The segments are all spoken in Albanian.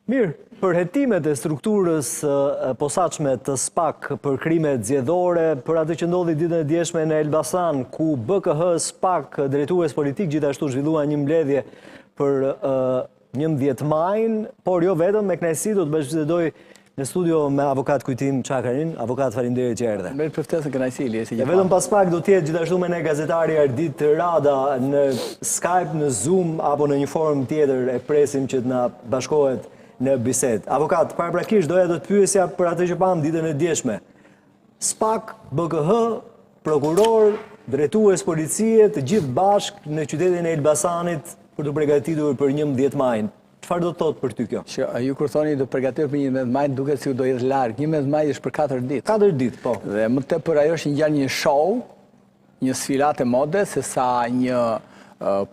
Mirë, për hetimet e strukturës posaçme të SPAK për krimet zgjedhore, për atë që ndodhi ditën e djeshme në Elbasan, ku BKH SPAK, drejtues politik, gjithashtu zhvillua një mbledhje për 11 majin, por jo vetëm, me kënaqësi do të bashkëbisedoj në studio me avokat Kujtim Çakarin. Avokat, faleminderit që erdhe. Me përftesën kënaqësi, Ilyesi. Vetëm pas pak do të jetë gjithashtu me ne gazetari Ardit Rada në Skype, në Zoom apo në një formë tjetër, e presim që të na bashkohet në bisedë. Avokat, paraprakisht doja të pyesja për atë që pam ditën e djeshme. SPAK, BKH, prokuror, drejtues policie, të gjithë bashkë në qytetin e Elbasanit për të përgatitur për 11 majin. Çfarë do të thotë për ty kjo? Ju kur thoni do përgatitur për 11 maj, duket si do jetë larg. 11 maj është për 4 ditë. 4 ditë, po. Dhe më tepër ajo është një show, një sfilat e mode, se sa një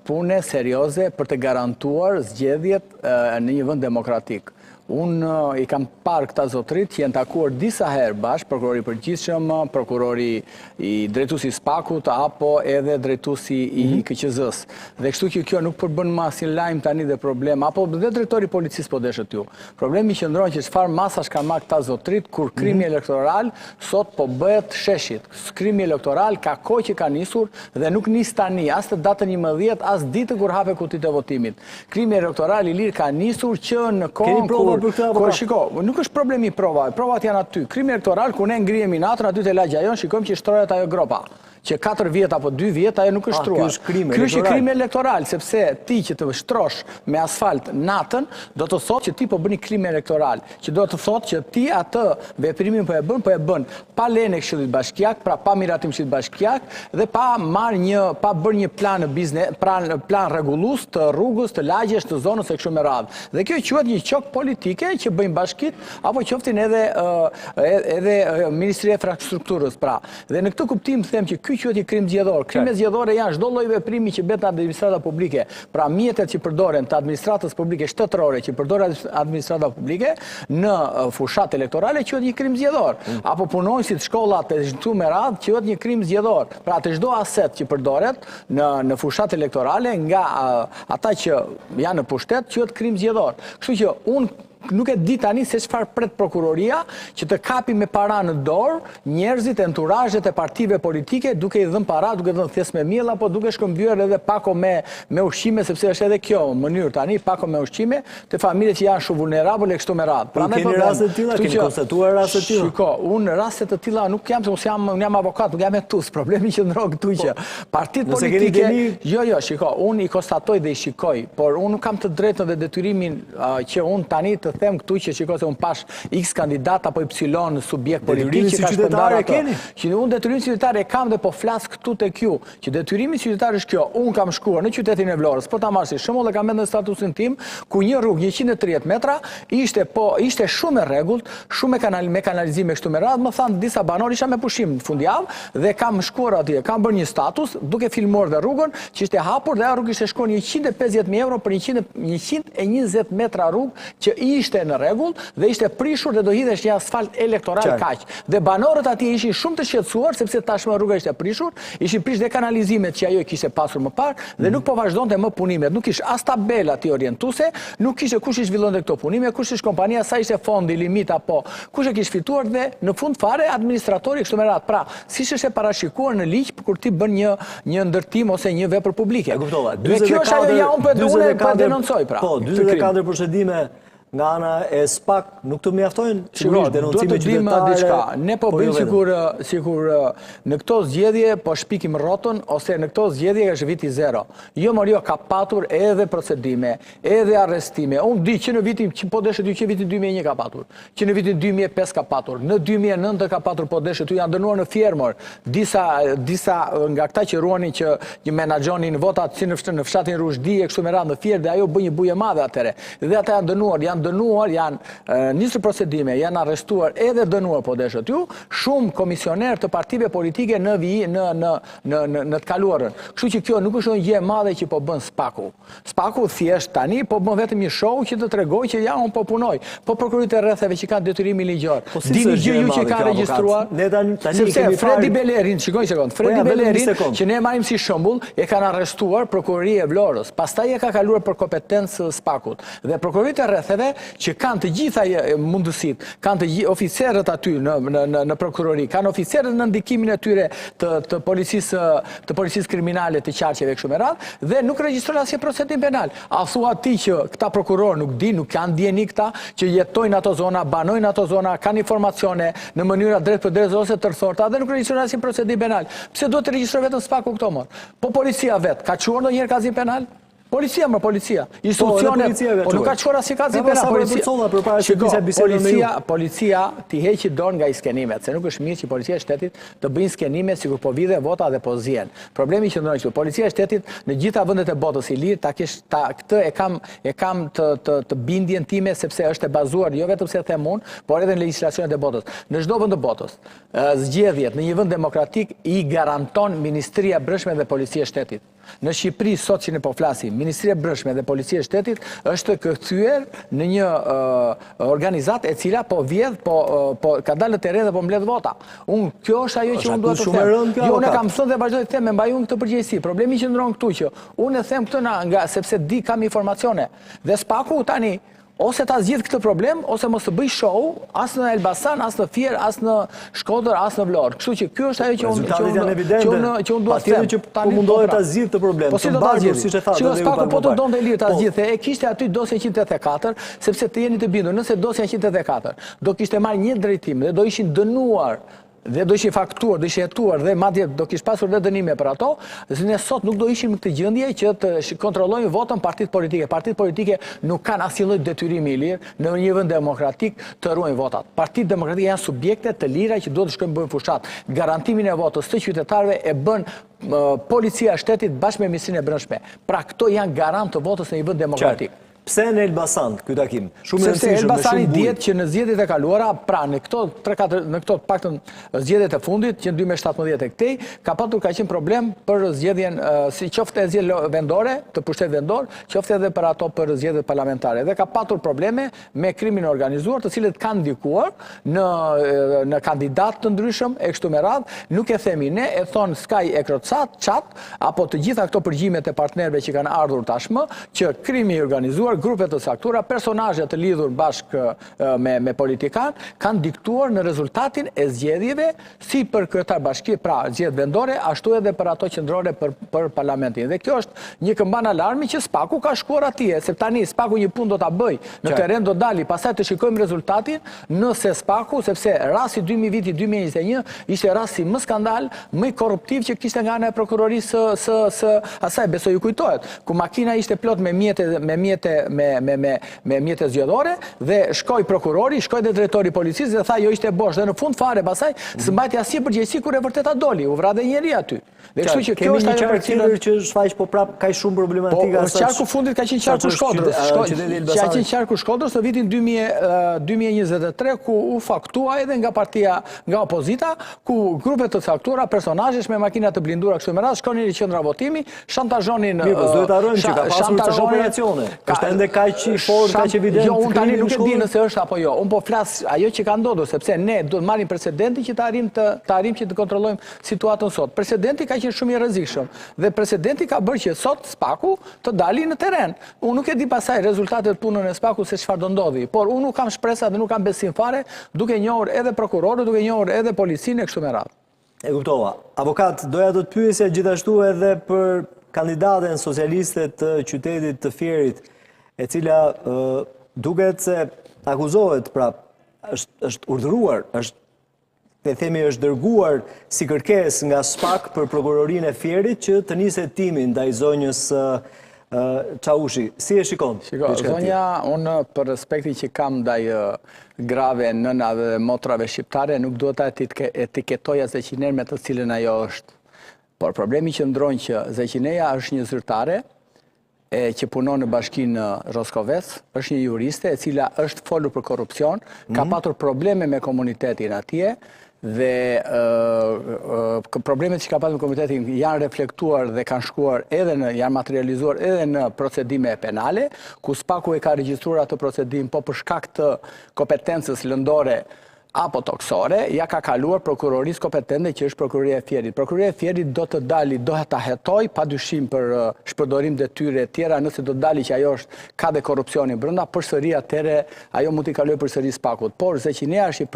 pune serioze për të garantuar zgjedhjet në një vend demokratik. Unë i kam parë këta zotrit që janë takuar disa herë bashkë, prokurori përgjithshëm, prokurori i drejtuesi SPAK-ut apo edhe drejtuesi i KQZ-s. Dhe kështu që kjo nuk përbën më asnjë lajm tani dhe problem, apo dhe drejtori i policisë po deshet ju. Problemi qëndron që çfarë masash kanë marrë këta zotrit kur krimi elektoral sot po bëhet sheshit. Krimi elektoral ka kohë që ka nisur dhe nuk nis tani, as të datën 11, as ditën kur hape kutitë e votimit. Krimi elektoral i lirë ka nisur që në kohën shiko, nuk është problemi provat janë aty. Krimi elektoral, ku ne ngrihemi natën aty te lagja jon, shikojmë që shtrohet ajo gropa. Që 4 vjet apo 2 vjet ajo nuk është shtruar. Ky është krimi elektoral, sepse ti që të shtrosh me asfalt natën, do të thotë që ti po bën krim elektoral, që do të thotë që ti atë veprimin po e bën pa lejen e Këshillit Bashkiak, pra pa miratim Këshillit Bashkiak dhe pa bërë një plan biznes, plan rregullues të rrugës, të lagjes, të zonës së kështu me radhë. Dhe kjo quhet një çok politike që bëjnë bashkit apo qoftin edhe Ministria e Infrastrukturës, pra. Dhe në këtë kuptim them që ky quhet një krim zgjedhor. Krimet zgjedhore janë çdo lloj veprimi që bëhet në administrata publike. Pra mjetet që përdoren të administratës publike shtetërore që përdoren administrata publike në fushat elektorale quhet një krim zgjedhor. Apo punonësit shkollat e këtu me radhë quhet një krim zgjedhor. Pra të çdo aset që përdoret në fushat elektorale nga ata që janë në pushtet quhet krim zgjedhor. Kështu që unë nuk e di tani se çfarë pret prokuroria që të kapi me para në dorë njerëzit, enturazhet e partive politike duke i dhënë para, duke dhënë thjesht me miell apo duke shkëmbyer edhe pako me ushqime, sepse është edhe kjo mënyrë tani, pako me ushqime të familje që janë shumë vulnerable kështu me radhë. Prandaj keni raste të tilla, keni konstatuar raste të tilla? Shiko, unë raste të tilla nuk jam, se unë jam avokat, nuk jam etus. Problemi që ndron këtu që partitë politike, jo, shiko, unë i konstatoj dhe i shikoj, por unë nuk kam të drejtën dhe detyrimin që unë tani të them këtu që shikoj se unë pash X kandidat apo Y subjekt politik që ka shpërndar ato. Që unë detyrimin qytetar e kam dhe po flas këtu tek ju, që detyrimi qytetar është kjo. Unë kam shkuar në qytetin e Vlorës, po ta marr si shembull dhe kam në statusin tim, ku një rrugë 130 metra ishte shumë e rregullt, shumë me kanalizime kështu me radhë, më thanë disa banorë, isha me pushim në fundjavë dhe kam shkuar atje, kam bërë një status duke filmuar dhe rrugën që ishte hapur dhe ajo rrugë ishte shkuar 150.000 euro për 120 metra rrugë që ishte në rregull dhe ishte prishur dhe do hidhesh një asfalt elektoral kaq. Dhe banorët atje ishin shumë të shqetësuar sepse tashmë rruga ishte prishur, ishin prish dhe kanalizimet që ajo kishte pasur më parë dhe nuk po vazhdonte më punimet. Nuk kishte as tabela aty orientuese, nuk kishte kush i zhvillonte këto punime, kush ishte kompania, sa ishte fondi limit apo kush e kishte fituar dhe në fund fare administratori kështu me radhë. Pra, siç është e parashikuar në ligj kur ti bën një ndërtim ose një vepër publike. E kuptova. Dhe kjo është ajo ja unë po denoncoj pra. Po, 44 procedime nga ana e SPAK nuk të mjaftojnë sigurisht denoncime qytetare. Ne po bëjmë sikur në këto zgjedhje po shpikim rrotën ose në këto zgjedhje është viti 0. Jo ka patur edhe procedime, edhe arrestime. Unë di që në vitin që po deshet ju që vitin 2001 ka patur, që në vitin 2005 ka patur, në 2009 ka patur po deshet ju janë dënuar në Fjermor. Disa nga këta që ruani që menaxhonin votat si në fshatin Rushdi e kështu me radhë në Fier dhe ajo bën një buje madhe atëre. Dhe ata janë dënuar, janë nisur procedime, janë arrestuar edhe dënuar po deshet ju, shumë komisioner të partive politike në të kaluarën. Kështu që kjo nuk është një gjë e madhe që po bën SPAK-u. SPAK-u thjesht tani po bën vetëm një show që të tregoj që ja unë po punoj. Po prokurorit e rrethave që kanë detyrimin ligjor. Dini gjë ju që ka regjistruar? Sepse Fredi Belerin, shikoj një sekond, Fredi Belerin që ne marrim si shembull, e kanë arrestuar prokuroria e Vlorës. Pastaj e ka kaluar për kompetencë SPAK-ut. Dhe prokurorit e rrethave që kanë të gjitha mundësit, kanë të oficerët aty në prokurori, kanë oficerët në ndikimin e tyre të policisë kriminale të qarqeve kështu me radhë, dhe nuk regjistrohen asnjë procedim penal. A thua ti që këta prokurorë nuk di, nuk kanë dieni këta që jetojnë ato zona, banojnë ato zona, kanë informacione në mënyra drejt për drejt ose të rëthorta dhe nuk regjistrohen asnjë procedim penal. Pse duhet të regjistrohet vetëm SPAK-u këto më? Po policia vet ka çuar ndonjëherë kazim penal? Policia. Institucionet, po nuk ka çuar asnjë kazim penal. Policia ti heqi dorë nga i skenimet, se nuk është mirë që policia e shtetit të bëjnë skenime sikur po vidhe vota dhe po zien. Problemi që ndron këtu, policia e shtetit në gjitha vendet e botës i lirë këtë e kam të bindjen time sepse është e bazuar jo vetëm se them unë, por edhe në legjislacionet e botës. Në çdo vend të botës, zgjedhjet në një vend demokratik i garanton Ministria e Brendshme dhe Policia e Shtetit. Në Shqipëri, sot që ne po flasim, Ministria e Brendshme dhe Policia e Shtetit është kthyer në një organizatë e cila po vjedh, po ka dalë në terren dhe po mbledh vota. Kjo është ajo që unë duhet të them. Jo, unë kam thënë dhe vazhdoj të them, me mbaj unë këtë përgjegjësi. Problemi që ndron këtu që unë e them këtë sepse di kam informacione. Dhe SPAK-u tani ose ta zgjidh këtë problem, ose mos të bëj show, as në Elbasan, as në Fier, as në Shkodër, as në Vlorë. Kështu që kjo është ajo që unë duhet të them. Patjetër që po mundohet ta zgjidh këtë problem. Po si do ta zgjidh? SPAK-u po të donte lirë ta zgjidhte, e kishte aty dosjen 184, sepse të jeni të bindur, nëse dosja 184 do kishte marrë një drejtim dhe do ishin dënuar dhe do ishin faktuar, do ishin hetuar dhe madje do kish pasur dhe dënime për ato, ne sot nuk do ishim në këtë gjendje që të kontrollojmë votën partitë politike. Partitë politike nuk kanë asnjë lloj detyrimi i lirë në një vend demokratik të ruajnë votat. Partitë demokratike janë subjekte të lira që duhet të shkojnë bëjnë fushat. Garantimin e votës të qytetarëve e bën policia e shtetit bashkë me Ministrinë e Brendshme. Pra këto janë garant të votës në një vend demokratik. Pse në Elbasan ky takim? Sepse Elbasani dihet që në zgjedhjet e kaluara, pra në këto paktën zgjedhjet e fundit, që në 2017 e këtej, ka qenë problem për zgjedhjen, si qoftë e zgjedhje vendore, të pushtet vendor, qoftë edhe për ato për zgjedhjet parlamentare. Dhe ka patur probleme me krimin organizuar, të cilët kanë ndikuar në kandidat të ndryshëm e kështu me radhë, nuk e themi ne, e thon Skaj e Krocat, Çat, apo të gjitha këto përgjimet e partnerëve që kanë ardhur tashmë, që krimi i organizuar, grupet të saktura, personazhe të lidhur bashkë me politikan, kanë diktuar në rezultatin e zgjedhjeve si për kryetar bashkie, pra zgjedhje vendore, ashtu edhe për ato qendrore për parlamentin. Dhe kjo është një këmban alarmi që SPAK-u ka shkuar atje, se tani SPAK-u një punë do ta bëj, në terren do dali, pastaj të shikojmë rezultatin, nëse SPAK-u, sepse rasti vitit 2021 ishte rasti më skandal, më korruptiv që kishte nga ana e prokurorisë së asaj, besoj ju kujtohet, ku makina ishte plot me mjete zgjedhore dhe shkoi prokurori, shkoi dhe drejtori i policisë dhe tha jo ishte bosh dhe në fund fare pasaj s'mbajti asnjë përgjegjësi kur e vërteta doli, u vra dhe njëri aty. Dhe kështu që kjo është ajo për cilën që shfaq po prap ka shumë problematika asaj. Po qarku fundit ka qenë qarku Shkodrës. Ka qenë qarku Shkodrës në vitin 2023 ku u faktua edhe nga partia, nga opozita, ku grupet të caktuara, personazhesh me makina të blindura kështu me radhë shkonin në qendra votimi, shantazhonin. Duhet ta rënë që ka pasur operacione. Është ende kaq i fortë, kaq evident. Jo, unë tani nuk e di nëse është apo jo. Unë po flas ajo që ka ndodhur, sepse ne duhet marrim precedentin që të arrim që të kontrollojmë situatën sot. Precedenti ka qenë shumë i rrezikshëm dhe precedenti ka bërë që sot SPAK-u të dali në terren. Unë nuk e di pasaj rezultatet punën e SPAK-u se çfarë do ndodhi, por unë nuk kam shpresa dhe nuk kam besim fare, duke njohur edhe prokurorët, duke njohur edhe policinë e kështu me radhë. E kuptova. Avokat, doja të të pyesja gjithashtu edhe për kandidaten socialiste të qytetit të Fierit, e cila duket se akuzohet, pra është urdhëruar, është dërguar si kërkesë nga SPAK për prokurorinë e Fierit që të niset timin ndaj zonjës Çaushi. Si e shikon? Zonja, unë për respektin që kam ndaj grave, nëna dhe motrave shqiptare, nuk duhet ta etiketoja Zeqiner me të cilën ajo është. Por problemi që ndron që Zeqineja është një zyrtare që punon në bashkinë Roskovec, është një juriste e cila është folur për korrupsion, ka patur probleme me komunitetin atje dhe problemet që ka patur me komunitetin janë reflektuar dhe kanë shkuar janë materializuar edhe në procedime penale, ku SPAK-u e ka regjistruar atë procedim, po për shkak të kompetencës lëndore apo toksore, ja ka kaluar prokurorisë kompetente që është prokuroria e Fierit. Prokuroria e Fierit do të dali, do ta hetoj pa dyshim për shpërdorim detyre e tjera, nëse do të dali që ajo ka dhe korrupsioni brenda, përsëri atëre ajo mund t'i kalojë përsëri Spakut. Por Zeqinea është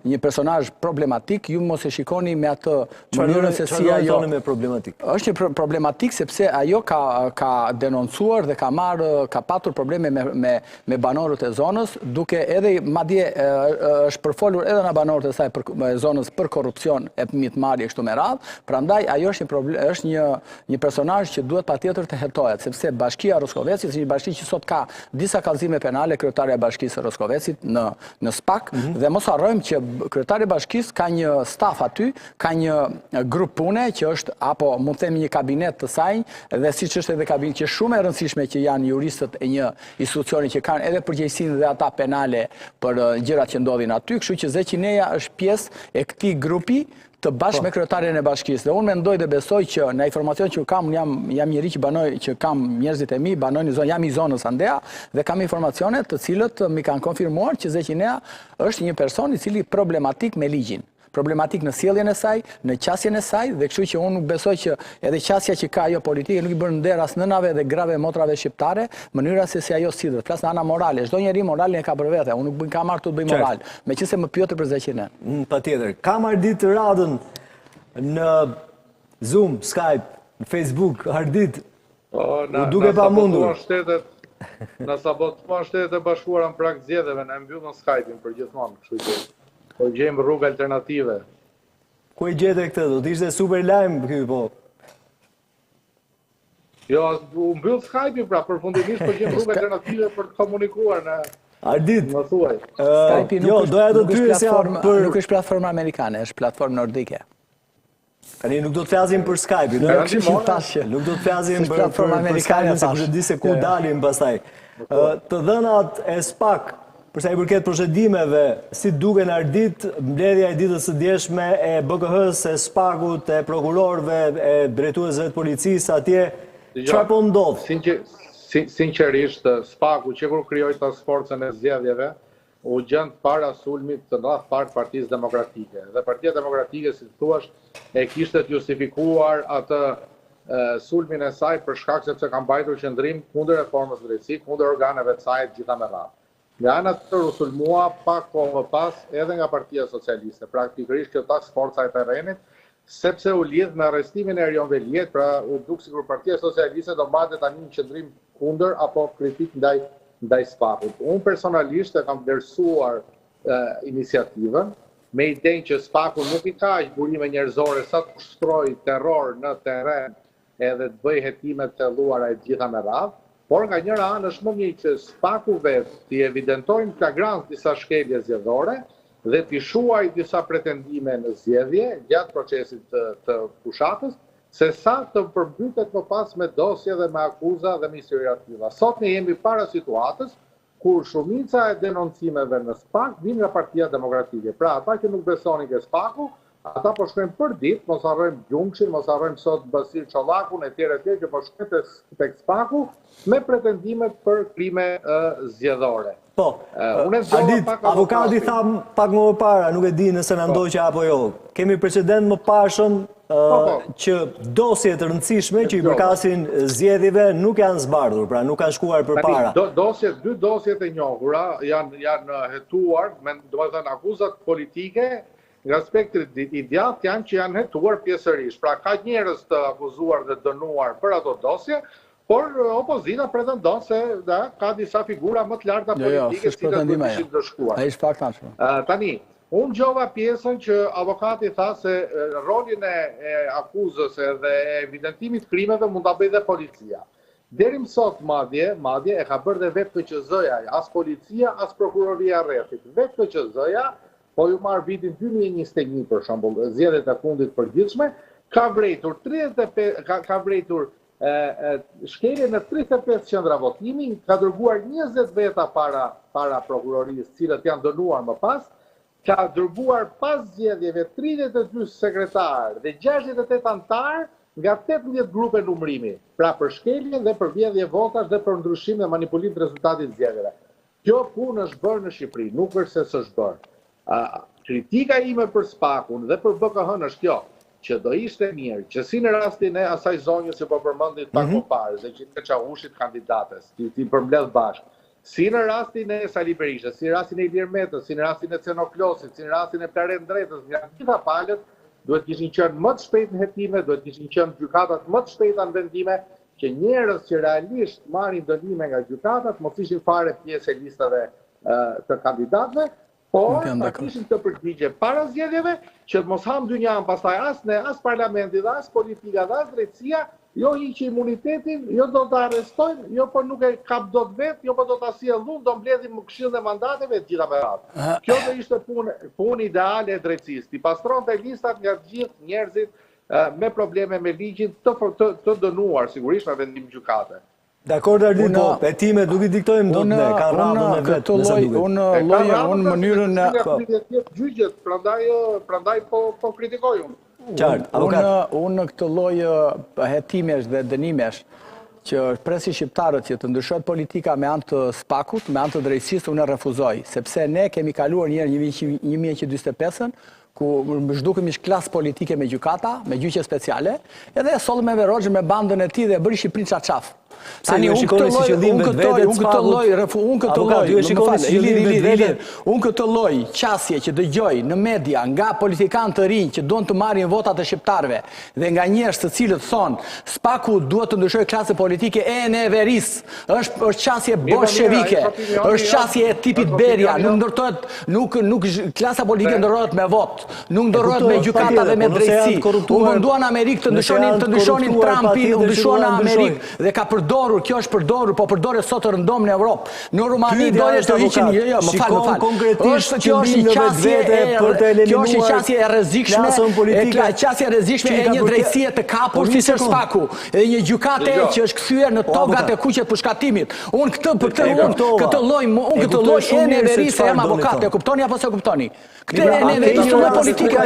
një personazh problematik, ju mos e shikoni me atë mënyrën se si ajo është një problematik sepse ajo ka denoncuar dhe ka patur probleme me banorët e zonës, duke edhe madje është përfolur edhe në banorët e saj për zonës për korrupsion e mitmarrje kështu me radhë. Prandaj ajo është një personazh që duhet patjetër të hetohet, sepse Bashkia e Roskovecit është një bashki që sot ka disa kallëzime penale, kryetaria e Bashkisë së Roskovecit në SPAK, dhe mos harrojmë që kryetari i Bashkisë ka një staf aty, ka një grup pune që është apo mund të themi një kabinet të saj, dhe siç është edhe kabinet që është shumë e rëndësishme që janë juristët e një institucioni që kanë edhe përgjegjësinë dhe ata penale për gjërat që ndodhin aty, kështu që Zeqinea është pjesë e këtij grupi të bashkë me kryetarin e Bashkisë. Dhe unë mendoj dhe besoj që në informacion që kam, jam njëri që banoj, që kam njerëzit e mi, banoj në zonë, jam i zonës Andea, dhe kam informacione të cilët mi kanë konfirmuar që Zeqinea është një person i cili problematik me ligjin. Problematik në sjelljen e saj, në qasjen e saj, dhe kështu që unë nuk besoj që edhe qasja që ka ajo politike nuk i bën nder as nënave dhe grave motrave shqiptare, mënyra se si ajo sillet. Flas në ana morale, çdo njeri moralin e ka për vete. Unë nuk kam marrë të bëj moral, meqense më pyet për Zeqinea. Patjetër. Kam ardit radhën në Zoom, Skype, në Facebook, ardit. U duke pamundur. Në sabotuan Shtetet e Bashkuara në prag zgjedhjeve, na mbyllën Skype-in për gjithmonë, kështu që po gjejmë rrugë alternative. Ku e gjete këtë? Do të ishte super lajm ky po. Jo, u mbyll Skype-i pra, përfundimisht po gjejmë rrugë alternative për të komunikuar në Ardit. Më thuaj. Skype-i nuk është platformë amerikane, është platformë nordike. Tani nuk do të flasim për Skype-in, nuk do të flasim për Skype-in se kush e di se ku dalim pastaj. Të dhënat e SPAK, përsa i përket procedimeve, si duken Ardit, mbledhja e ditës së djeshme e BKH-s, e SPAK-ut, e prokurorëve, e drejtuesve të policisë atje, çfarë po ndodh? Sinqerisht, SPAK-u që kur krijoi task forcën e zgjedhjeve, u gjend para sulmit të radh partë Partisë Demokratike. Dhe Partia Demokratike, si thua, e kishte të justifikuar atë sulmin e saj për shkak sepse ka mbajtur qendrim kundër reformës së drejtësisë, kundër organeve të saj gjitha me radhë. Nga ana tjetër u sulmua pak kohë më pas edhe nga Partia Socialiste, praktikisht kjo task forca e terrenit, sepse u lidh me arrestimin e Erion Veliet, pra u duk sikur Partia Socialiste do mbante tani një qendrim kundër apo kritik ndaj SPAK-ut. Unë personalisht e kam vlerësuar iniciativën me idenë që SPAK-u nuk i ka burime njerëzore sa të ushtrojë terror në terren edhe të bëjë hetime të thelluara e gjitha me radhë. Por nga njëra anë është më mirë që SPAK-u vetë t'i evidentojnë flagrant disa shkelje zgjedhore dhe t'i shuaj disa pretendime në zgjedhje gjatë procesit të fushatës, se sa të përmbytet më pas me dosje dhe me akuza dhe me historiativa. Sot ne jemi para situatës kur shumica e denoncimeve në SPAK vinë nga Partia Demokratike. Pra ata që nuk besonin ke SPAK-u, ata po shkojnë për ditë, mos harrojmë Gjumshin, mos harrojmë sot Basil Çollakun e tjerë që po shkojnë tek SPAK-u me pretendimet për krime zgjedhore. Po, Ardit, avokati tha pak më parë, nuk e di nëse na ndoqë apo jo. Kemi precedent më pashëm që dosje të rëndësishme që i përkasin zgjedhjeve nuk janë zbardhur, pra nuk kanë shkuar përpara. Dy dosjet e njohura janë hetuar, domethënë akuzat politike. Nga aspekti i djathtë janë që janë hetuar pjesërisht. Pra ka njerëz të akuzuar dhe dënuar për ato dosje, por opozita pretendon se ka disa figura më të larta politike që do të dëshkuar. Ai është fakt tashmë. Tani, unë gjova pjesën që avokati tha se rolin e akuzës dhe evidentimit krimeve mund ta bëjë dhe policia. Deri më sot madje e ka bërë dhe vetë KQZ-ja, as policia, as prokuroria e rrethit. Vetë KQZ-ja, po ju marë vitin 2021 për shembull, zgjedhjet e fundit përgjithshme, ka vrejtur shkelje në 35 qendra votimi, ka dërguar 20 veta para prokurorisë, cilët janë dënuar më pas, ka dërguar pas zgjedhjeve 32 sekretarë dhe 68 antarë nga 18 grupe numrimi, pra për shkelje dhe për vjedhje votash dhe për ndryshim dhe manipulim të rezultatit zgjedhjeve. Kjo punë është bërë në Shqipëri, nuk është se s'është bërë. Kritika ime për SPAK-un dhe për BKH-n është kjo, që do ishte mirë, që si në rastin e asaj zonjës që po përmendit pak më parë, dhe që në Çavushit kandidates, ti përmbledh bashkë, si në rastin e Sali Berishës, si në rastin e Ilir Metës, si në rastin e Cenoklosit, si në rastin e Plaren Drejtës, nga gjitha palët, duhet kishin qenë më të shpejt në hetime, duhet kishin qenë gjykatat më të shpejta në vendime, që njerëz që realisht marrin dënime nga gjykatat, mos ishin fare pjesë e listave të kandidatëve, por ta kishin të përgjigje para zgjedhjeve, që të mos ham dynjan pastaj as parlamenti dhe as politika dhe as drejtësia, jo hiqë imunitetin, jo do të arrestojnë, jo po nuk e kap dot vet, jo po do ta sjellë dhun, do mbledhim këshillin e mandateve të gjitha me radhë. Kjo do ishte punë ideale e drejtësisë, ti pastronte listat nga të gjithë njerëzit me probleme me ligjin të dënuar, sigurisht me vendim gjykate. Dakord, Ardit, po, petimet nuk i diktojmë do të ne, ka radhën e vetë, nëse duket. Unë mënyrën gjyqjet, prandaj po kritikoj unë. Qartë, avokat. Unë këtë lloj hetimesh dhe dënimesh që presin shqiptarët që të ndryshojnë politika me anë të SPAK-ut, me anë të drejtësisë, unë e refuzoj, sepse ne kemi kaluar njerë 1945-ën, ku zhdukëm ish klasë politike me gjykata, me gjyqe speciale, edhe sollëm me Verogën me bandën e tij dhe bëri Shqipërinë çarçaf. Tani unë këtë lloj qasje që dëgjoj në media nga politikanë të rinj që donë të marrin votat e shqiptarëve dhe nga njerëz të cilët thonë SPAK-u duhet të ndryshojë klasën politike e në veris, është qasje bolshevike, është qasje e tipit Beria, nuk klasa politike ndërrohet me vot, nuk ndërrohet me gjykata dhe me drejtësi. U munduan Amerikë të ndryshonin Trumpin, u ndryshuan Amerikë dhe ka përdorur, kjo është përdorur, po përdore sot të rëndom në Europë. Në Rumani doje të hiqin, më falë. Kjo është një qasje e rrezikshme e një drejtësie të kapur si SPAK-u, e një gjykate që është kthyer në togat e kuqet për shkatimit. Unë këtë lloj e në verisë jam avokat, e kuptoni apo se kuptoni? Këtë e në verisë është politike.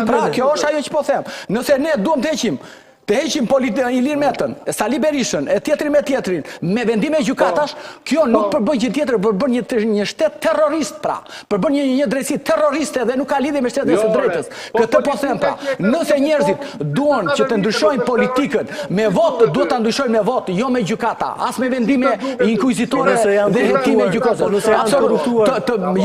Pra, kjo është ajo që po them. Nëse ne duam të heqim Ilir Metën, Sali Berishën, e tjetrin me tjetrin, me vendime gjykatash, kjo nuk përbën gjë tjetër, përbën një shtet terrorist, pra. Përbën një drejtësi terroriste dhe nuk ka lidhje me shtetin e së drejtës. Këtë po them, pra. Nëse njerëzit duan që të ndryshojnë politikën me vot, duhet ta ndryshojnë me vot, jo me gjykata, as me vendime inkuizitore dhe hetime gjykatore.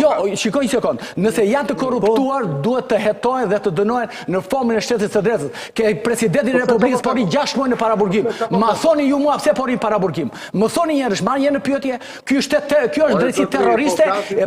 Jo, shikoj një sekond. Nëse janë të korruptuar, duhet të hetohen dhe të dënohen në formën e shtetit të së drejtës. Ke presidentin e Republikës pori 6 muaj në paraburgim. Ma thoni ju mua pse pori paraburgim. Më thoni njerëz, marrni një në pyetje, kjo është drejtësi terroriste, e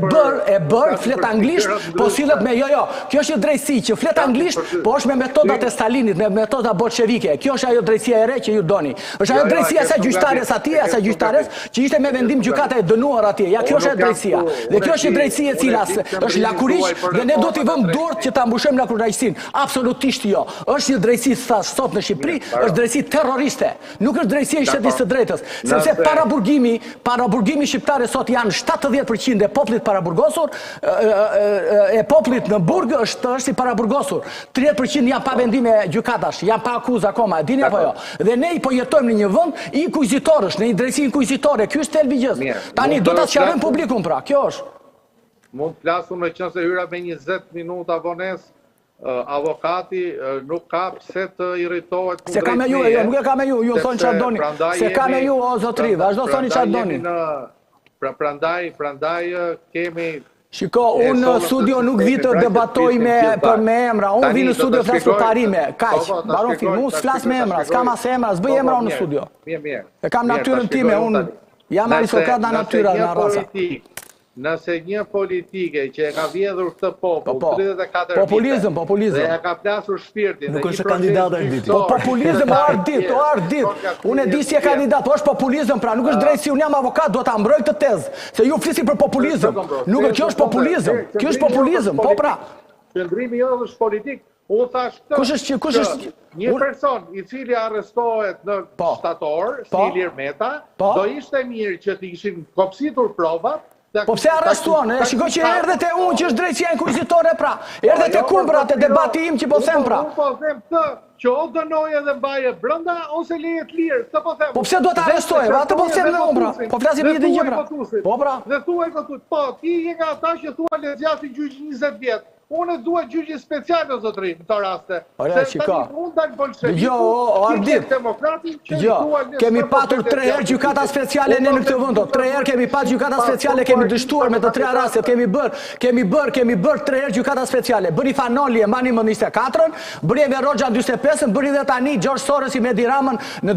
bër flet anglisht, po sillet me jo. Kjo është një drejtësi që flet anglisht, po është me metodat e Stalinit, me metoda bolshevike. Kjo është ajo drejtësia e re që ju doni. Është ajo drejtësia e gjyqtares atje, asaj gjyqtares që ishte me vendim gjykata e dënuar atje. Ja, kjo është drejtësia. Dhe kjo është një drejtësi e cila është lakuriq dhe ne do t'i vëmë durt që ta mbushojmë lakuraqësinë. Absolutisht jo. Është një drejtësi sot në Shqipëri, është drejtësi terroriste, nuk është drejtësia e shtetit të drejtës, sepse paraburgimi shqiptare sot janë 70% e popullit paraburgosur, e popullit në burg është si paraburgosur, 30% janë pa vendime gjykatash, janë pa akuzë akoma, e dini apo jo? Dhe ne po jetojmë në një vend inkuizitorësh, në një drejtësi inkuizitore, ky është thelbi i gjës. Tani do ta sqarojmë publikun pra, kjo është. Mund të flasim në qëse hyra me 20 minuta vonesë. Avokati nuk ka pse të irritohet kundrejt. Se ka me ju, nuk e ka me ju thonë çfarë doni. Se ka me ju, o zotri, vazhdo thoni çfarë doni. Prandaj kemi... Shiko, unë në studio nuk vi të debatoj me emra, unë vi në studio flas për parime, kaq, baron film, unë s'flas me emra, s'kam as emra, s'bëj emra unë në studio. E kam natyrën time, unë jam aristokrat nga natyra, nga rasa. Nëse një politike që e ka vjedhur këtë popull, 34 vite, dhe e ka plasur shpirtin... Nuk është kandidat Arditi. Populizëm, o Ardit. Unë e di si e kandidat, po është populizëm, pra nuk është drejtësi, unë jam avokat, do ta mbroj këtë tezë, se ju flisi për populizëm. Nuk kjo është populizëm, po pra. Qëndrimi jo është politik, unë thash këtë, një person i cili arrestohet në shtator, si Ilir Meta, do ishte mirë që të ishin kopsitur provat, Po pse arrestuan? Shikoj që erdhe te unë që është drejtësia inkuizitore pra. Erdhe te kumbra, te debati im që po them pra. Unë po them këtë, që o dënoje dhe mbaje brenda, ose leje të lirë, këtë po them. Po pse do të arrestoje? Atë po them në unë pra. Po flasim një gjë pra. Po pra. Dhe thuaj këtu, po, ti je nga ata që thua le zgjati gjyq 20 vjet. Unë dua gjyqin special o zotrin në këto raste. Ora, shiko. Jo, Ardit. Jo, kemi patur 3 herë gjykata speciale ne në këtë vend. 3 herë kemi patur gjykata speciale, kemi dështuar me të 3 rastet, kemi bër 3 herë gjykata speciale. Bëri Fanoli e mani më 24-ën, bëri me Roxha në 45-ën, bëri dhe tani Gjergj Sorresi me Edi Ramën në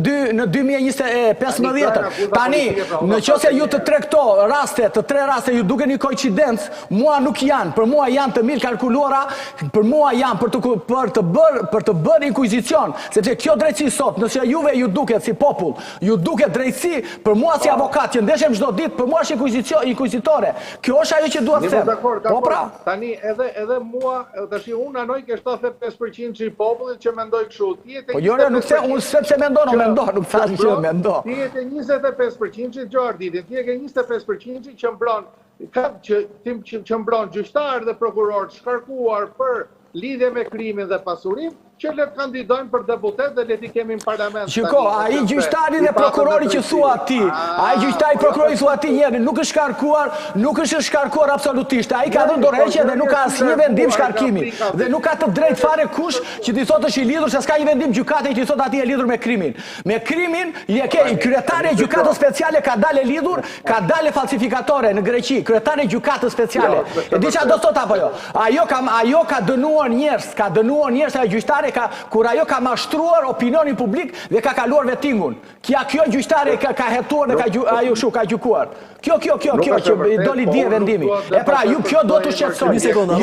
2015-ën. Tani, në qoftë ju të 3 këto raste, të 3 raste ju duken një koincidencë, mua nuk janë, për mua janë të mirë kalkuluara, për mua janë për të bërë inkuizicion, sepse kjo drejtësi sot, nëse juve ju duket si popull, ju duket drejtësi, për mua si avokat që ndeshem çdo ditë, për mua është inkuizitore. Kjo është ajo që dua të them. Po pra, tani edhe mua, tash unë anoj ke 75% që i popullit që mendoj kështu. Po jo, nuk se unë sepse mendon, nuk thashë që mendon. Ti je te 25% që Arditin, ti je ke 25% që mbron që mbron gjyqtar dhe prokuror të shkarkuar për lidhje me krimin dhe pasurim, që le të kandidojnë për deputet dhe le t'i kemi në parlament. Shiko, ai gjyqtari dhe prokurori që thua ti, ai gjyqtari prokurori thua ti njerë, nuk është shkarkuar absolutisht. Ai ka dhënë dorëheqje dhe nuk ka asnjë vendim shkarkimi. Dhe nuk ka të drejtë fare kush që t'i thotë është i lidhur, se s'ka një vendim gjykate që t'i thotë ati e lidhur me krimin. Me krimin, kryetari e gjykatës speciale ka dalë e lidhur, ka dalë falsifikatore në Greqi, kryetari e gjykatës speciale. E di çfarë do thot apo jo? Ajo ka dënuar njerëz ajo gjyqtare kur ajo ka mashtruar opinionin publik dhe ka kaluar vettingun. Kjo gjyqtare ka hetuar dhe ka gjykuar. Kjo që doli dje vendimi. E pra, ju kjo do të shqetësoj. Një sekundë,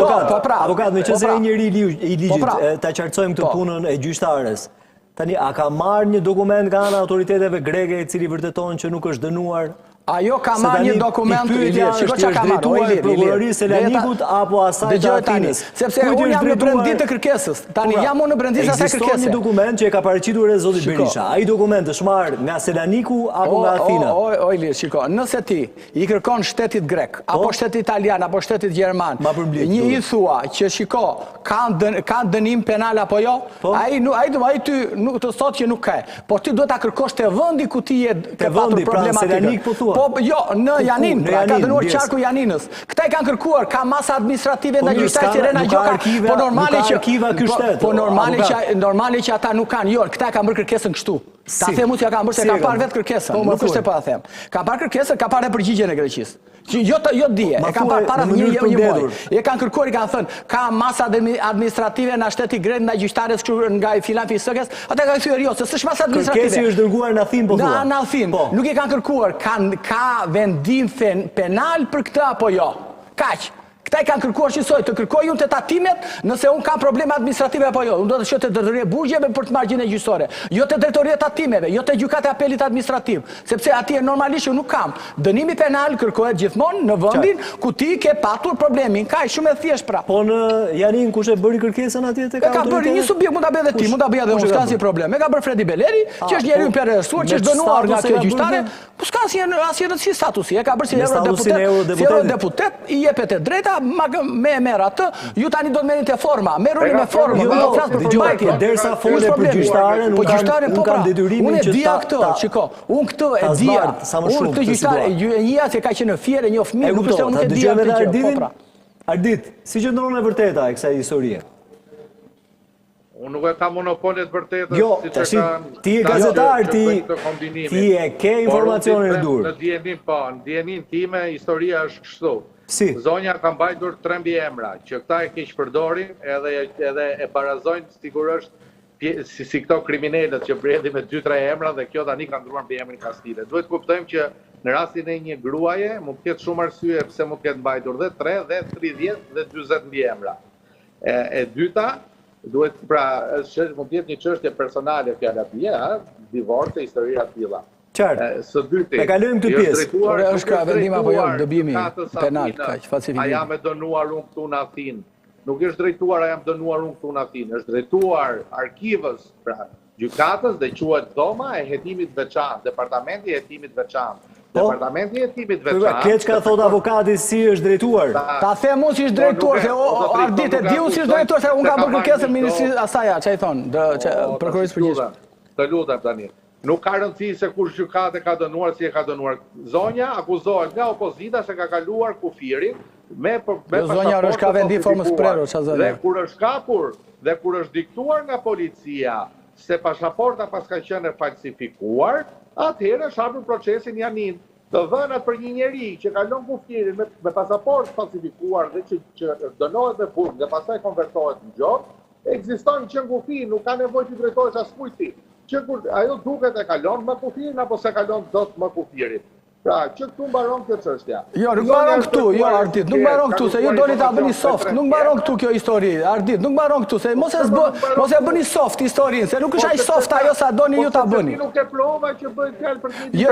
avokat, me qëse e njëri i ligjit, ta qartësojmë këtë punën e gjyqtares. Tani, a ka marrë një dokument nga ana autoriteteve greke i cili vërteton që nuk është dënuar? Ajo ka marrë një dokument i lirë, shiko që ka marrë, prokurorisë Selanikut apo asaj të Atinës. Sepse unë jam në brendit të kërkesës, tani jam unë në brendit të asaj kërkese. Ekziston një dokument që e ka paraqitur e zoti Berisha. Ai dokument është marrë nga Selaniku apo nga Athina? O Ilir, shiko, nëse ti i kërkon shtetit grek, apo shtetit italian, apo shtetit gjerman, një i thua që shiko, ka dënim penal apo jo, ai ty të thotë që nuk ka. Por ti duhet ta kërkosh te vendi ku ti je ke patur problematikë. Po, jo, në Janin, pra ka dënuar qarku Janinës. Këta i kanë kërkuar, ka masa administrative nga gjyqtari Tirena Gjoka, po normali që ata nuk kanë, jo, këta kanë bërë kërkesën kështu. Ta themu që kanë bërë se kanë parë vetë kërkesën, nuk është e pa them. Kanë parë kërkesën, kanë parë e përgjigjen e Greqisë. Jo dije, e kanë parë para një muaj. E kanë kërkuar, i kanë thënë, ka masa administrative nga shteti grek, nga gjyqtarës nga Filan Fisëkes, ata kanë thyer jo, se s'është masa administrative. Kërkesi është dërguar në Athinë, po thua. Në Athinë, nuk i kanë kërkuar, ka vendim penal për këtë apo jo. Kaq. Këta i kanë kërkuar që të kërkoj unë të tatimet nëse unë kam probleme administrative apo jo. Unë do të shkoj te drejtoria e burgjeve për të marrë gjendje gjyqësore. Jo te drejtoria e tatimeve, jo te gjykata e apelit administrativ, sepse atje normalisht unë nuk kam. Dënimi penal kërkohet gjithmonë në vendin ku ti ke patur problemin. Ka shumë e thjesht pra. Po në Janin kush e bëri kërkesën atje tek autoritet? Ka bërë një subjekt, mund ta bëj edhe ti, mund ta bëj edhe unë, s'ka asnjë problem. E ka bërë Fredi Beleri, që është njeriu i përrestuar, që është dënuar nga kjo gjyqtare. Po s'ka asnjë rëndësi statusi. E ka bërë si eurodeputet, i jepet e drejta me merr atë, ju tani do të merrni te forma, merruni me forma, do të flas për përmbajtje. Derisa fole për gjyqtaren, po gjyqtaren po kam detyrimin që ta këtë, shiko, unë këtë e dia. Unë këtë gjyqtar, njëja se ka qenë në fierë, një fëmijë, nuk është unë e dia këtë. Ardit, si qëndron e vërteta e kësaj historie? Unë nuk e ka monopolet vërtetës. Jo, ti e gazetar, ti e ke informacionin e dur. Në dijenin time, historia është kështu. Zonja ka mbajtur 3 mbiemra, që këta e keq përdorin edhe e barazojnë sigurisht si këto kriminalët që mbledhin me 2-3 emra dhe kjo tani ka ndruar mbiemrin Kastile. Duhet kuptojmë që në rastin e një gruaje mund të ketë shumë arsye pse mund të ketë mbajtur dhe 3 dhe 30 dhe 40 mbiemra. E dyta, duhet pra mund të jetë një çështje personale fjala atje, divorce, historia të tilla. Qartë. Së dyti, e kalojmë këtë pjesë. Është ka vendim apo jo dëbimi penal, kaq falsifikim. A jam e dënuar unë këtu në Athinë? Nuk është drejtuar a jam dënuar unë këtu në Athinë, është drejtuar arkivës, pra gjykatës dhe quhet dhoma e hetimit veçantë, departamenti i hetimit veçantë. Departamenti i Hetimit veçantë. Keq ka thot avokati si është drejtuar. Ta them unë si është drejtuar, se Ardit e diu si është drejtuar, se unë ka bërë kërkesën ministrisë asaja, që i thonë, prokurorisë përgjithshme. Të lutem tani. Nuk ka rëndësi se kush gjykate ka dënuar, si e ka dënuar. Zonja akuzohet nga opozita se ka kaluar kufirin me zonja është ka vendi formës prero, çfarë zonja. Dhe kur është kapur dhe kur është diktuar nga policia se pasaporta pas ka qenë falsifikuar, atëherë është hapur procesin Janin. Të dhënat për një njeri që kalon kufirin me pasaport falsifikuar dhe që dënohet me punë dhe pastaj konvertohet në gjop, ekziston që në kufi, nuk ka nevojë të drejtohesh as kujti. Që kur ajo duket e kalon më kufirin apo se kalon dot më kufirin. Pra, që këtu mbaron kjo çështja. Jo, nuk mbaron këtu, jo Ardit, nuk mbaron këtu, se ju doni ta bëni soft, nuk mbaron këtu kjo histori, Ardit, nuk mbaron këtu, se mos e bëni soft historinë, se nuk është aq soft ajo sa doni ju ta bëni. Nuk e prova që bëhet fjalë për këtë. Jo,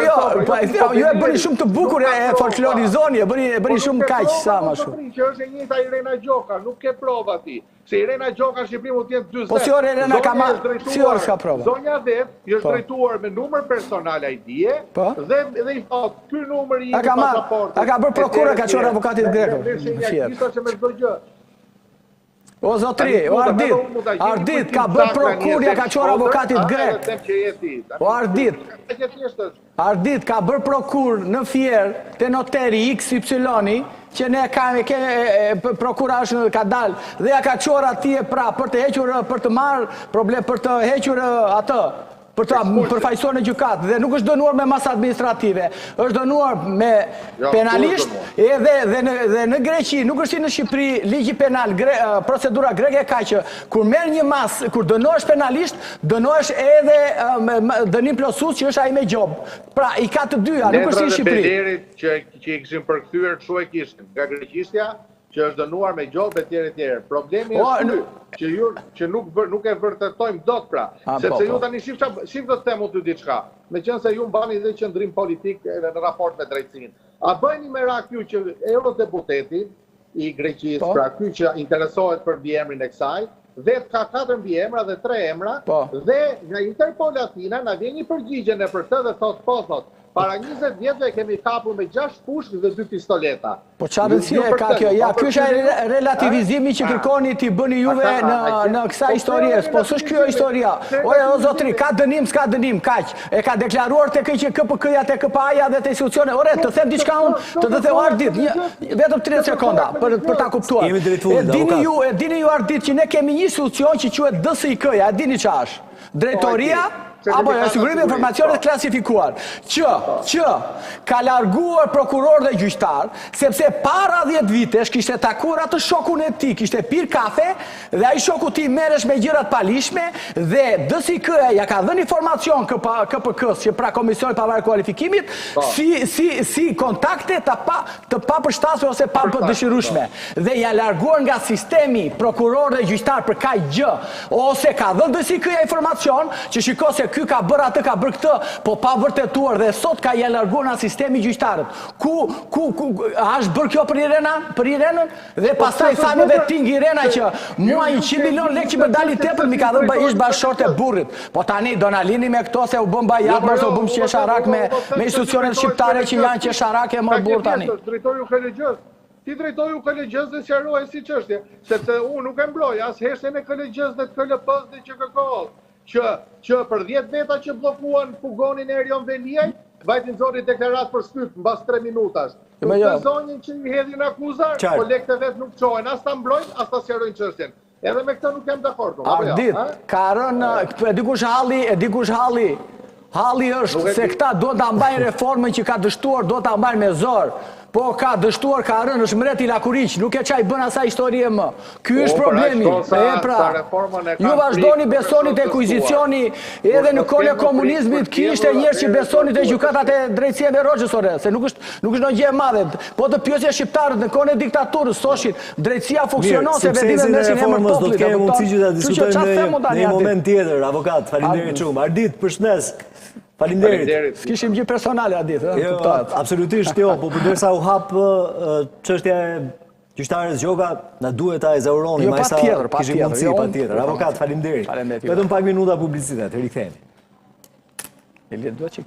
ju e bëni shumë të bukur, e folklorizoni, e bëni shumë kaq sa më shumë. Që është e njëjta Irena Gjoka, nuk ke prova ti. Se Irena Gjoka në Shqipëri mund të jetë 40. Po si orë Irena ka si orë s'ka prova. Zonja vet është drejtuar me numër personal ID-e dhe i thot ky numër i pasaportit. A ka bërë prokuror ka qenë avokatit grek. O zotri, o Ardit, ka bërë prokurja ka qenë avokatit grek. O Ardit, ka bërë prokur në Fier te noteri XY që ne prokura është ka dalë dhe ja ka qora atje pra për të hequr, për të marrë problem, për të hequr atë, për të përfaqësuar në gjykatë dhe nuk është dënuar me masë administrative, është dënuar me penalisht dhe në Greqi, nuk është si në Shqipëri, ligji penal, procedura greke ka që kur merr një masë, kur dënohesh penalisht, dënohesh edhe dënim plotësues që është ai me gjob. Pra, i ka të dyja, nuk është si në Shqipëri. Pederit që i kishin përkthyer kështu e kishin, nga greqistja që është dënuar me gjob etj. Problemi është që nuk e vërtetojmë dot pra, sepse ju tani shif të them unë diçka, meqense ju mbani dhe qendrim politik në raport me drejtsinë. A bëni merak ju që eurodeputeti i Greqisë, pra ky që interesohet për mbiemrin e kësaj, dhe ka 4 mbiemra dhe 3 emra, dhe nga Interpol Athina na vjen një përgjigje në për të dhe thot, para 20 vjetëve kemi kapur me 6 pushk dhe 2 pistoleta. Po çfarë rëndësie ka kjo? Ja, ky është relativizimi që kërkoni ti bëni juve në kësaj historie. Po s'është kjo historia. O zotri, ka dënim, s'ka dënim, kaq. E ka deklaruar te që KPK-ja, te KPA-ja dhe te institucione. Ore, të them diçka unë, të të them Ardit, vetëm 30 sekonda për ta kuptuar. E dini ju Ardit që ne kemi një institucion që quhet DSIK-ja, e dini çfarë është? Drejtoria apo sigurimi informacionet klasifikuar, që ka larguar prokuror dhe gjyqtar, sepse para 10 vitesh kishte takuar atë shokun e tij, kishte pir kafe dhe ai shoku i tij merresh me gjërat palishme dhe DSIK-ja ja ka dhënë informacion KPK-s, që pra Komisioni Pavarë Kualifikimit, si kontakte të papërshtatshme ose padëshirueshme dhe ja larguar nga sistemi prokuror dhe gjyqtar për kaq gjë, ose ka dhënë DSIK-ja informacion që shiko se ky ka bërë atë, ka bërë këtë, po pa vërtetuar dhe sot ka ja larguar nga sistemi gjyqtarët. Ku është bërë kjo për Irenën? Dhe pastaj thanë dhe ting Irena që mua 100 milion lekë që më dali tepër mi ka dhënë ish bashkëshort e burrit. Po tani Donalini me këto se u bën bajat, mos u bëm qesharak me institucionet shqiptare që janë qesharake më burr tani. Ti drejtoju KLG-s dhe sqaroj si çështje, sepse unë nuk e mbroj as heshtjen e KLG-s dhe të KLP-s dhe QKK-s. Që për 10 veta që blokuan fugonin e Erion Veliaj, vajtin zoni deklarat për shtyp mbas 3 minutash. Të zonin që i hedhin akuzar, po lekët e vet nuk çohen, as ta mbrojnë, as ta sqarojnë çështjen. Edhe me këtë nuk jam dakord. Ardit, ka rënë, e dikush halli është se këta do ta mbajnë reformën që ka dështuar, do ta mbajnë me zor. Po ka dështuar, ka rënë, është mreti Lakuriq, nuk e çaj bën asaj historie më. Ky është problemi. Ju vazhdoni besoni te ekuizicioni, edhe në kohën e komunizmit kishte njerëz që besonin te gjykatat e drejtësisë me Roxhës ore, se nuk është ndonjë gjë e madhe. Po të pyesje shqiptarët në kohën e diktaturës, thoshin, drejtësia funksionon se vetëm nesër emër popullit. Do të kemi mundësi që ta diskutojmë në një moment tjetër, avokat. Faleminderit shumë. Ardit, përshëndes. Faleminderit. S'kishim gjë personale Ardit, absolutisht jo, po përderisa u hap çështja e gjyqtarës Gjoka, na duhet ta ezauroni më sa kishim mundësi patjetër. Avokat, faleminderit. Vetëm pak minuta publicitet, rikthehemi. Duhet që